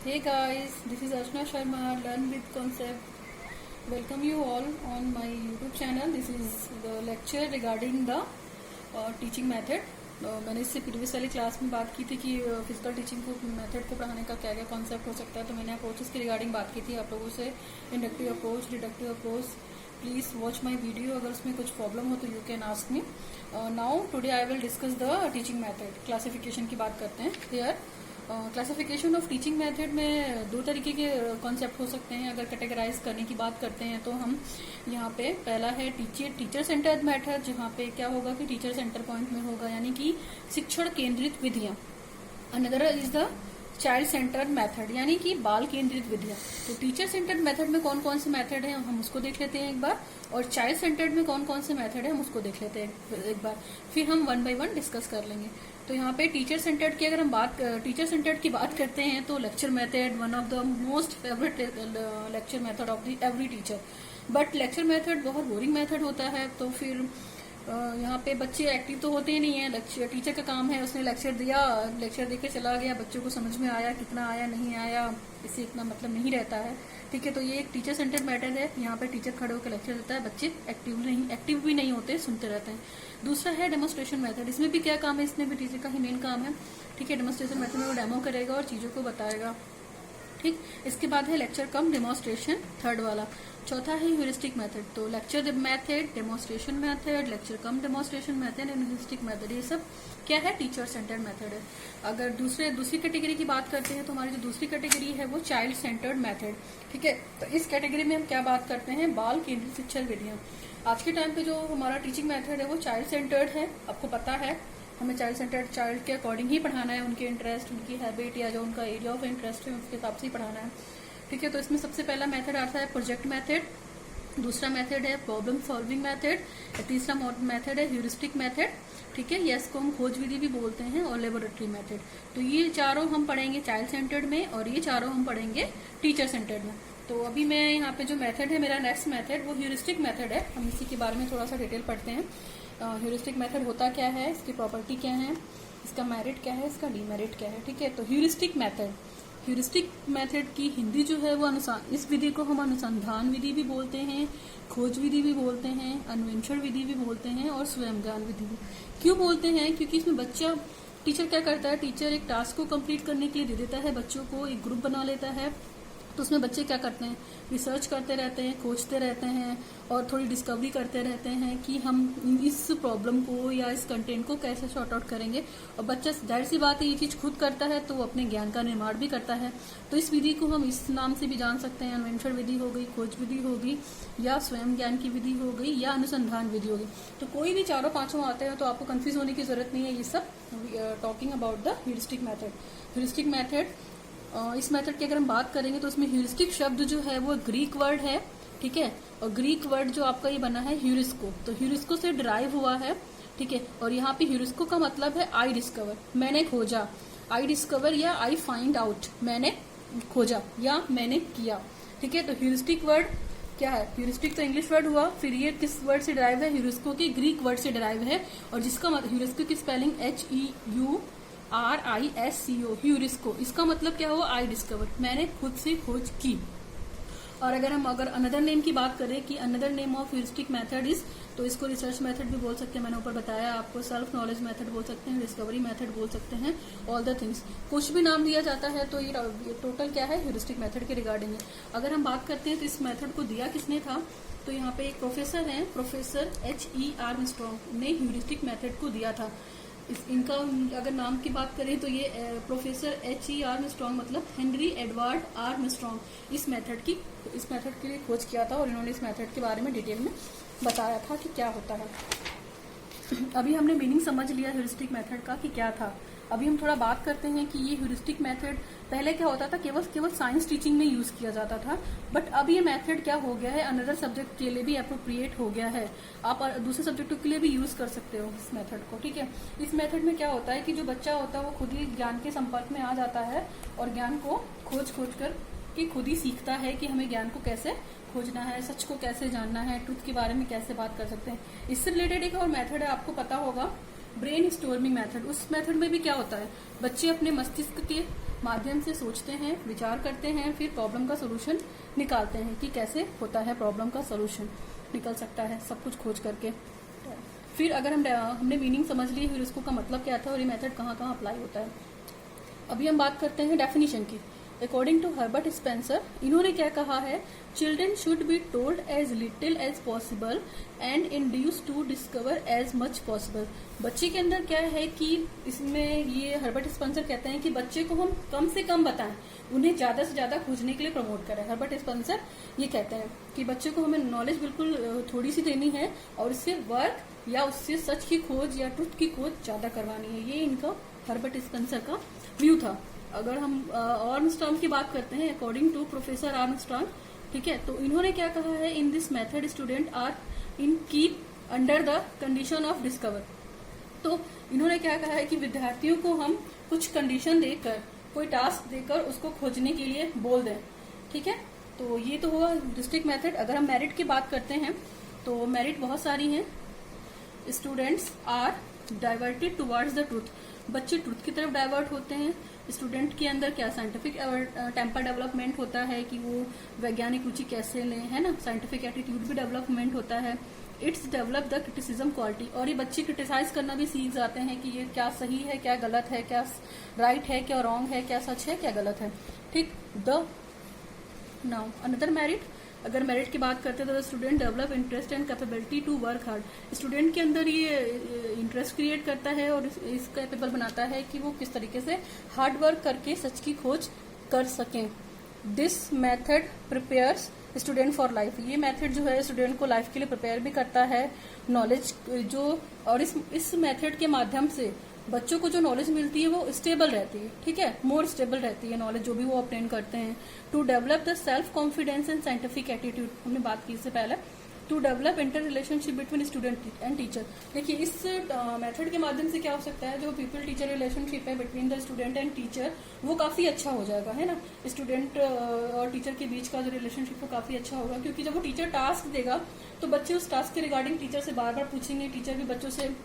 Hey guys, this is Archana Sharma, Learn with Concept. Welcome you all on my YouTube channel. This is the lecture regarding the teaching method. मैंने इससे previous वाली class में बात की थी कि physical teaching को method को पढ़ाने का क्या क्या कॉन्सेप्ट हो सकता है, तो मैंने अप्रोचेस के रिगार्डिंग बात की थी आप लोगों से, inductive approach, deductive approach. Please watch my video. अगर उसमें कुछ प्रॉब्लम हो तो you can ask me. Now today I will discuss the teaching method. Classification की बात करते हैं. Here classification of teaching method में दो तरीके के कॉन्सेप्ट हो सकते हैं. अगर कैटेगराइज करने की बात करते हैं तो हम यहाँ पे पहला है टीचर सेंटर्ड मेथड, जहाँ पे क्या होगा कि टीचर सेंटर पॉइंट में होगा, यानी कि शिक्षण केंद्रित विधियां. Another is the child centred method, यानी कि बाल केंद्रित विधियां. तो टीचर सेंटर्ड मेथड में कौन कौन से मेथड है हम उसको देख लेते हैं एक बार, और चाइल्ड सेंटर्ड में कौन कौन से मेथड है हम उसको देख लेते हैं एक बार, फिर हम वन बाय वन डिस्कस कर लेंगे. तो यहाँ पे टीचर सेंटर्ड की अगर हम टीचर सेंटर्ड की बात करते हैं तो lecture method one of the most favourite lecture method of the every teacher. But lecture method बहुत बोरिंग मेथड होता है, तो फिर यहाँ पे बच्चे एक्टिव तो होते ही नहीं है. लेक्चर टीचर का काम है, उसने लेक्चर दिया, लेक्चर देकर चला गया, बच्चों को समझ में आया, कितना आया नहीं आया इससे इतना मतलब नहीं रहता है. ठीक है, तो ये एक टीचर सेंटर्ड मेथड है. यहाँ पे टीचर खड़े होकर लेक्चर देता है, बच्चे एक्टिव भी नहीं होते, सुनते रहते हैं. दूसरा है डेमोस्ट्रेशन मेथड. इसमें भी क्या काम है, इसमें भी टीचर का ही मेन काम है. ठीक है, डेमोस्ट्रेशन मेथड में वो डेमो करेगा और चीजों को बताएगा. ठीक, इसके बाद है लेक्चर कम डेमोस्ट्रेशन, थर्ड वाला. चौथा है ह्यूरिस्टिक मेथड. तो lecture method, demonstration method, lecture come demonstration method and heuristic method, ये सब क्या है, टीचर सेंटर्ड मेथड है. अगर दूसरी कैटेगरी की बात करते हैं तो हमारी जो दूसरी कैटेगरी है वो चाइल्ड सेंटर्ड मेथड. ठीक है, तो इस कैटेगरी में हम क्या बात करते हैं, बाल केंद्रित शिक्षण विधियां. आज के टाइम पे जो हमारा टीचिंग मेथड है वो चाइल्ड सेंटर्ड है. आपको पता है हमें चाइल्ड सेंटर्ड चाइल्ड के अकॉर्डिंग ही पढ़ाना है, उनके इंटरेस्ट, उनकी हैबिट या जो उनका एरिया ऑफ इंटरेस्ट है उसके हिसाब से ही पढ़ाना है. ठीक है, तो इसमें सबसे पहला मेथड आता है प्रोजेक्ट मेथड, दूसरा मेथड है प्रॉब्लम सॉल्विंग मेथड, तीसरा मेथड है ह्यूरिस्टिक मेथड. ठीक है, ये इसको हम खोज विधि भी बोलते हैं, और लेबोरेटरी मेथड. तो ये चारों हम पढ़ेंगे चाइल्ड सेंटर्ड में, और ये चारों हम पढ़ेंगे टीचर सेंटर्ड में. तो अभी मैं यहाँ पे जो मेथड है मेरा नेक्स्ट मेथड वो ह्यूरिस्टिक मेथड है. हम इसी के बारे में थोड़ा सा डिटेल पढ़ते हैं. ह्यूरिस्टिक मेथड होता क्या है, इसकी प्रॉपर्टी क्या है, इसका मेरिट क्या है, इसका डीमेरिट क्या है. ठीक है, तो ह्यूरिस्टिक मेथड की हिंदी जो है वो इस विधि को हम अनुसंधान विधि भी बोलते हैं, खोज विधि भी बोलते हैं, अन्वेषण विधि भी बोलते हैं, और स्वयं ज्ञान विधि भी. क्यों बोलते हैं, क्योंकि इसमें टीचर क्या करता है, टीचर एक टास्क को कंप्लीट करने के लिए दे देता है बच्चों को, एक ग्रुप बना लेता है. तो उसमें बच्चे क्या करते हैं, रिसर्च करते रहते हैं, खोजते रहते हैं, और थोड़ी डिस्कवरी करते रहते हैं कि हम इस प्रॉब्लम को या इस कंटेंट को कैसे सॉर्ट आउट करेंगे. और बच्चा जाहिर सी बात है ये चीज खुद करता है तो वो अपने ज्ञान का निर्माण भी करता है. तो इस विधि को हम इस नाम से भी जान सकते हैं, अन्वेषण विधि हो गई, खोज विधि होगी, या स्वयं ज्ञान की विधि हो गई, या अनुसंधान विधि होगी. तो कोई भी चारों पांचों आते हैं तो आपको कंफ्यूज होने की जरूरत नहीं है. ये सब talking about the heuristic method. इस मेथड की अगर हम बात करेंगे तो इसमें ह्यूरिस्टिक शब्द जो है वो ग्रीक वर्ड है. ठीक है, और ग्रीक वर्ड जो आपका ये बना है ह्यूरिस्को, तो ह्यूरिस्को से डिराइव हुआ है. ठीक है, और यहाँ पे ह्यूरिस्को का मतलब है आई डिस्कवर, मैंने खोजा, आई डिस्कवर या आई फाइंड आउट, मैंने खोजा या मैंने किया. ठीक है, तो ह्यूरिस्टिक वर्ड क्या है, ह्यूरिस्टिक तो इंग्लिश वर्ड हुआ, फिर ये किस वर्ड से डिराइव है, ह्यूरिस्को की ग्रीक वर्ड से डिराइव है, और जिसका ह्यूरिस्को की स्पेलिंग HEURISCO, ह्यूरिस्को. इसका मतलब क्या हुआ, आई डिस्कवर, मैंने खुद से खोज की. और अगर अनदर नेम की बात करें कि another name of heuristic method is, तो इसको रिसर्च मेथड भी बोल सकते हैं, मैंने ऊपर बताया आपको, सेल्फ नॉलेज मेथड बोल सकते हैं, डिस्कवरी मेथड बोल सकते हैं, ऑल द थिंग्स. कुछ भी नाम दिया जाता है तो ये टोटल क्या है, ह्यूरिस्टिक मेथड के रिगार्डिंग है. अगर हम बात करते हैं तो इस मेथड को दिया किसने था, तो यहाँ पे एक प्रोफेसर है, प्रोफेसर H.E. आर्मस्ट्रॉन्ग ने ह्यूरिस्टिक मेथड को दिया था. इनका अगर नाम की बात करें तो ये प्रोफेसर H.E. आर्मस्ट्रॉन्ग मतलब हेनरी एडवर्ड आर्मस्ट्रॉन्ग इस मेथड के लिए खोज किया था, और इन्होंने इस मेथड के बारे में डिटेल में बताया था कि क्या होता है. अभी हमने मीनिंग समझ लिया ह्यूरिस्टिक मेथड का कि क्या था. अभी हम थोड़ा बात करते हैं कि ये ह्यूरिस्टिक मेथड पहले क्या होता था, केवल साइंस टीचिंग में यूज किया जाता था. बट अब ये मेथड क्या हो गया है, अनदर सब्जेक्ट के लिए भी अप्रोप्रिएट हो गया है. आप दूसरे सब्जेक्टों के लिए भी यूज कर सकते हो इस मेथड को. ठीक है, इस मेथड में क्या होता है कि जो बच्चा होता है वो खुद ही ज्ञान के संपर्क में आ जाता है, और ज्ञान को खोज कर कि खुद ही सीखता है कि हमें ज्ञान को कैसे खोजना है, सच को कैसे जानना है, ट्रुथ के बारे में कैसे बात कर सकते हैं. इससे रिलेटेड एक और मेथड है, आपको पता होगा, ब्रेन स्टोर्मिंग मेथड, उस मेथड में भी क्या होता है, बच्चे अपने मस्तिष्क के माध्यम से सोचते हैं, विचार करते हैं, फिर प्रॉब्लम का सोल्यूशन निकालते हैं कि कैसे होता है प्रॉब्लम का सोल्यूशन निकल सकता है, सब कुछ खोज करके। फिर अगर हमने मीनिंग समझ ली, फिर उसको का मतलब क्या था और ये मेथड कहाँ कहाँ अप्लाई होता है। अभी हम बात करते हैं डेफिनेशन की। अकॉर्डिंग टू हर्बर्ट स्पेंसर, इन्होंने क्या कहा है, children should be told as little as possible and induce to discover as much possible. बच्चे के अंदर क्या है कि इसमें ये हर्बर्ट स्पेंसर कहते हैं कि बच्चे को हम कम से कम बताएं, उन्हें ज्यादा से ज्यादा खोजने के लिए प्रमोट करें। हर्बर्ट स्पेंसर ये कहते हैं कि बच्चे को हमें नॉलेज बिल्कुल थोड़ी सी देनी है और इससे वर्क या उससे सच की खोज या ट्रुथ की खोज ज्यादा करवानी है। ये इनका हर्बर्ट स्पेंसर का व्यू था। अगर हम आर्मस्ट्रांग की बात करते हैं, अकॉर्डिंग टू प्रोफेसर आर्मस्ट्रांग, ठीक है, तो इन्होंने क्या कहा है, in this method student are in keep under the condition of discover. तो इन्होंने क्या कहा है कि विद्यार्थियों को हम कुछ कंडीशन देकर, कोई टास्क देकर उसको खोजने के लिए बोल दें, ठीक है। तो ये तो हुआ डिस्ट्रिक्ट मेथड। अगर हम मेरिट की बात करते हैं तो मेरिट बहुत सारी हैं। Students are diverted towards the truth, बच्चे ट्रूथ की तरफ डाइवर्ट होते हैं। स्टूडेंट के अंदर क्या साइंटिफिक टेम्पर डेवलपमेंट होता है कि वो वैज्ञानिक रुचि कैसे लें, है ना, साइंटिफिक एटीट्यूड भी डेवलपमेंट होता है। It's develop the criticism quality, और ये बच्चे क्रिटिसाइज करना भी सीख जाते हैं कि ये क्या सही है, क्या गलत है, क्या राइट है, क्या रॉन्ग है, क्या सच है, क्या गलत है, ठीक। द नाउ अनदर मेरिट, अगर मेरिट की बात करते हैं तो student develop interest and capability to work hard, student के अंदर ये इंटरेस्ट क्रिएट करता है और इस कैपेबल बनाता है कि वो किस तरीके से हार्ड वर्क करके सच की खोज कर सकें। This method prepares student for life, ये मेथड जो है स्टूडेंट को लाइफ के लिए प्रिपेयर भी करता है। नॉलेज जो, और इस मेथड के माध्यम से बच्चों को जो नॉलेज मिलती है वो स्टेबल रहती है, ठीक है, मोर स्टेबल रहती है नॉलेज जो भी वो ऑब्टेन करते हैं। To develop the self confidence and scientific attitude, हमने बात की इससे पहले। To develop inter relationship between student and teacher, देखिए इस मेथड के माध्यम से क्या हो सकता है, जो पीपल टीचर रिलेशनशिप है between the student and teacher वो काफी अच्छा हो जाएगा, है ना। स्टूडेंट और टीचर के बीच का जो रिलेशनशिप वो काफी अच्छा होगा, क्योंकि जब वो टीचर टास्क देगा तो बच्चे उस टास्क के रिगार्डिंग टीचर से बार बार पूछेंगे, टीचर भी बच्चों से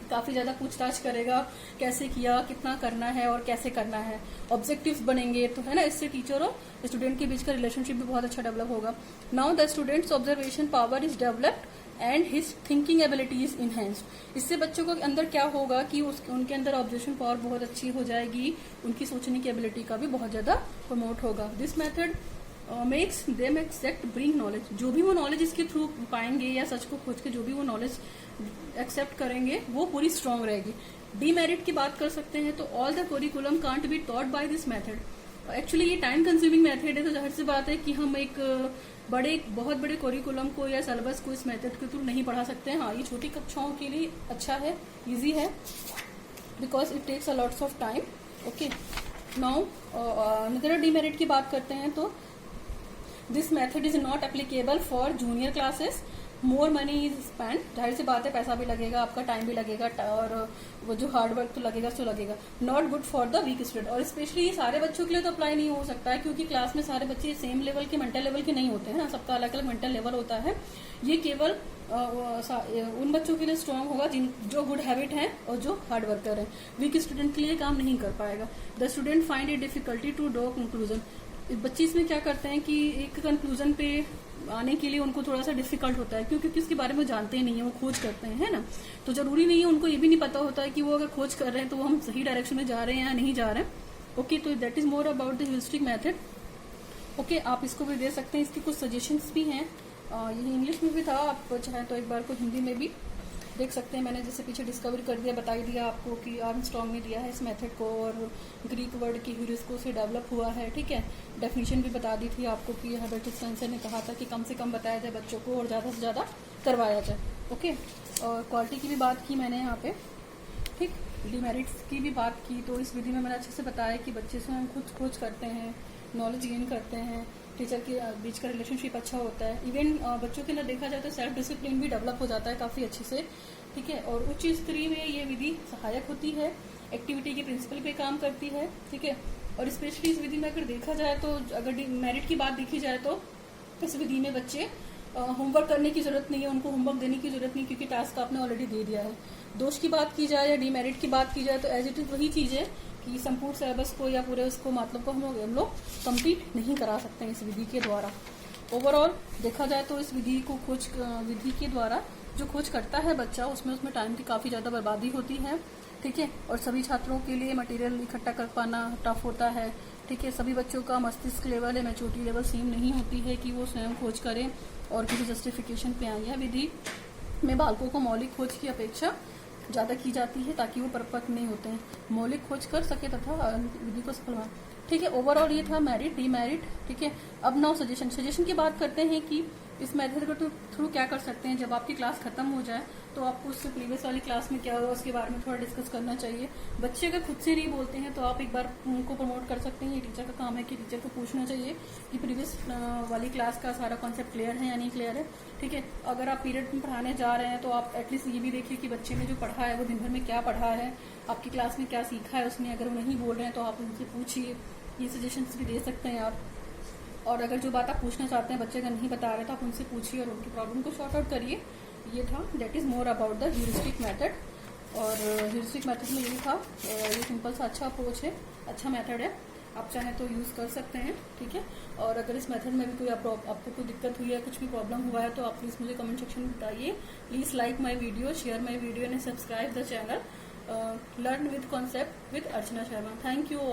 काफी ज्यादा पूछताछ करेगा, कैसे किया, कितना करना है और कैसे करना है, ऑब्जेक्टिव्स बनेंगे, तो है ना, इससे टीचर और स्टूडेंट के बीच का रिलेशनशिप भी बहुत अच्छा डेवलप होगा। Now the students observation power is developed and his thinking ability is enhanced, इससे बच्चों को अंदर क्या होगा कि उनके अंदर ऑब्जर्वेशन पावर बहुत अच्छी हो जाएगी, उनकी सोचने की एबिलिटी का भी बहुत ज्यादा प्रमोट होगा। This method makes them accept bring knowledge, जो भी वो नॉलेज इसके थ्रू पाएंगे या सच को खोज के जो भी वो नॉलेज एक्सेप्ट करेंगे वो पूरी स्ट्रांग रहेगी। डीमेरिट की बात कर सकते हैं तो all the curriculum can't be taught by this method, actually ये टाइम कंज्यूमिंग मेथड है, तो जाहिर सी बात है कि हम एक बहुत बड़े करिकुलम को या सिलेबस को इस मेथड के थ्रू नहीं पढ़ा सकते हैं। हाँ, ये छोटी कक्षाओं के लिए अच्छा है, इजी है, because it takes a lots of time. Okay, now another demerit की बात करते हैं तो this method is not applicable for junior classes, more money is spend, जाहिर सी बात है पैसा भी लगेगा, आपका टाइम भी लगेगा और वो जो हार्ड वर्क तो लगेगा सो लगेगा। Not good for the weak student, और स्पेशली ये सारे बच्चों के लिए तो अप्लाई नहीं हो सकता है, क्योंकि क्लास में सारे बच्चे सेम लेवल के मेंटल लेवल के नहीं होते हैं ना, सबका अलग अलग मेंटल लेवल होता है। ये केवल उन बच्चों के लिए स्ट्रांग होगा जो गुड हैबिट है और जो हार्ड वर्कर है। वीक स्टूडेंट के लिए काम नहीं कर पाएगा। The student find it difficulty to draw conclusion, बच्चे इसमें क्या करते हैं कि एक कंक्लूजन पे आने के लिए उनको थोड़ा सा डिफिकल्ट होता है, क्योंकि उसके बारे में जानते ही नहीं है, वो खोज करते हैं, है ना। तो जरूरी नहीं है, उनको ये भी नहीं पता होता है कि वो अगर खोज कर रहे हैं तो वो हम सही डायरेक्शन में जा रहे हैं या नहीं जा रहे हैं। ओके, तो that is more about the heuristic method. Okay, आप इसको भी दे सकते हैं, इसके कुछ सजेशंस भी हैं, ये इंग्लिश में भी था, आप चाहे तो एक बार को हिंदी में भी देख सकते हैं। मैंने जैसे पीछे डिस्कवर कर दिया, बता ही दिया आपको कि आर्मस्ट्रांग ने दिया है इस मेथड को, और ग्रीक वर्ड की ह्यूरिस्को से डेवलप हुआ है, ठीक है। डेफिनेशन भी बता दी थी आपको कि हर्बर्ट स्पेंसर ने कहा था कि कम से कम बताया जाए बच्चों को और ज़्यादा से ज़्यादा करवाया जाए। ओके, और क्वालिटी की भी बात की मैंने यहाँ पे, ठीक। डिमेरिट्स की भी बात की, तो इस विधि में मैंने अच्छे से बताया कि बच्चे से हम खुद खोज करते हैं, नॉलेज गेन करते हैं, टीचर के बीच का रिलेशनशिप अच्छा होता है, इवन बच्चों के अंदर देखा जाए तो सेल्फ डिसिप्लिन भी डेवलप हो जाता है काफ़ी अच्छे से, ठीक है। और उच्च स्तरीय में ये विधि सहायक होती है, एक्टिविटी के प्रिंसिपल पे काम करती है, ठीक है। और स्पेशली इस विधि में अगर देखा जाए तो अगर मेरिट की बात देखी जाए तो इस विधि में बच्चे होमवर्क करने की जरूरत नहीं है, उनको होमवर्क देने की जरूरत नहीं, क्योंकि टास्क आपने ऑलरेडी दे दिया है। दोष की बात की जाए या डीमेरिट की बात की जाए तो एज इट इज वही चीज है कि संपूर्ण सिलेबस को या पूरे उसको मतलब को हम लोग कंप्लीट नहीं करा सकते हैं इस विधि के द्वारा। ओवरऑल देखा जाए तो इस विधि को विधि के द्वारा जो खोज करता है बच्चा, उसमें टाइम की काफी ज्यादा बर्बादी होती है, ठीक है। और सभी छात्रों के लिए मटेरियल इकट्ठा कर पाना टफ होता है, ठीक है। सभी बच्चों का मस्तिष्क लेवल या मैच्योरिटी लेवल सेम नहीं होती है कि वो स्वयं खोज करें और किसी जस्टिफिकेशन पे आए। यह विधि में बालकों को मौलिक खोज की अपेक्षा ज्यादा की जाती है ताकि वो परिपक्व नहीं होते हैं, मौलिक खोज कर सके तथा विधि को सफल बनाए, ठीक है। ओवरऑल ये था मेरिट डीमेरिट, ठीक है। अब नाउ सजेशन की बात करते हैं कि इस मेथड के थ्रू क्या कर सकते हैं। जब आपकी क्लास खत्म हो जाए तो आपको उससे प्रीवियस वाली क्लास में क्या हुआ उसके बारे में थोड़ा डिस्कस करना चाहिए। बच्चे अगर खुद से नहीं बोलते हैं तो आप एक बार उनको प्रमोट कर सकते हैं। ये टीचर का काम है कि टीचर को पूछना चाहिए कि प्रीवियस वाली क्लास का सारा कॉन्सेप्ट क्लियर है या नहीं क्लियर है, ठीक है। अगर आप पीरियड में पढ़ाने जा रहे हैं तो आप एटलीस्ट ये भी देखिए कि बच्चे ने जो पढ़ा है वो दिन भर में क्या पढ़ा है, आपकी क्लास में क्या सीखा है उसने। अगर वो नहीं बोल रहे हैं तो आप उनसे पूछिए, ये सजेशंस भी दे सकते हैं आप। और अगर जो बात आप पूछना चाहते हैं बच्चे अगर नहीं बता रहे तो आप उनसे पूछिए और उनकी प्रॉब्लम को सॉर्ट आउट करिए। ये था, that is more about the heuristic method. और ह्यूरिस्टिक मेथड में यही था, ये सिंपल सा अच्छा अप्रोच है, अच्छा मेथड है, आप चाहें तो यूज कर सकते हैं, ठीक है। और अगर इस मेथड में भी कोई आपको कोई दिक्कत हुई है, कुछ भी प्रॉब्लम हुआ है तो आप प्लीज मुझे कमेंट सेक्शन में बताइए। Please like my video, share my video and subscribe the channel learn with concept with Archana Sharma. Thank you.